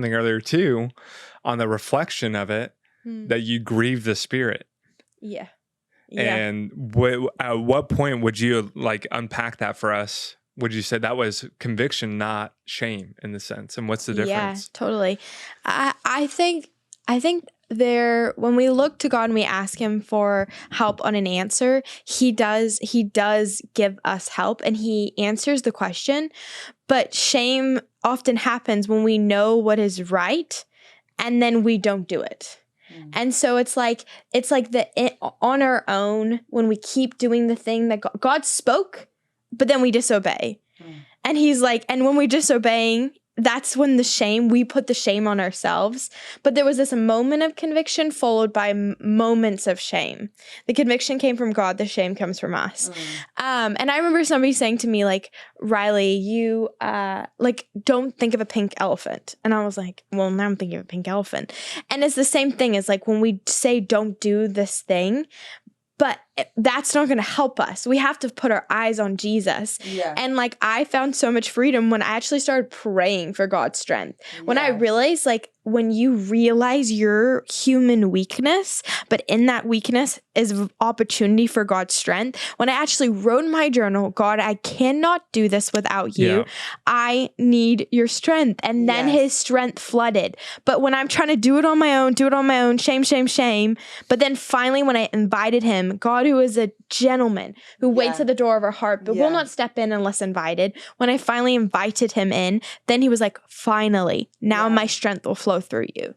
something earlier too, on the reflection of it, that you grieve the Spirit. Yeah. And at what point would you like unpack that for us? Would you say that was conviction, not shame in the sense? And what's the difference? Yeah, totally. I think when we look to God and we ask him for help on an answer, he does give us help and he answers the question. But shame often happens when we know what is right and then we don't do it. And so it's like on our own, when we keep doing the thing that God spoke, but then we disobey. And he's like, and when we're disobeying, that's when we put the shame on ourselves. But there was this moment of conviction followed by moments of shame. The conviction came from God. The shame comes from us. And I remember somebody saying to me, like, Riley, you, don't think of a pink elephant. And I was like, well, now I'm thinking of a pink elephant. And it's the same thing as like when we say, don't do this thing, but that's not going to help us. We have to put our eyes on Jesus. Yeah. And like, I found so much freedom when I actually started praying for God's strength. Yes. When I realized, like, when you realize your human weakness, but in that weakness is opportunity for God's strength. When I actually wrote in my journal, God, I cannot do this without you. Yeah. I need your strength. And then his strength flooded. But when I'm trying to do it on my own, shame, shame, shame. But then finally, when I invited him, God, who is a gentleman, who waits at the door of our heart, but will not step in unless invited. When I finally invited him in, then he was like, finally, now my strength will flow through you.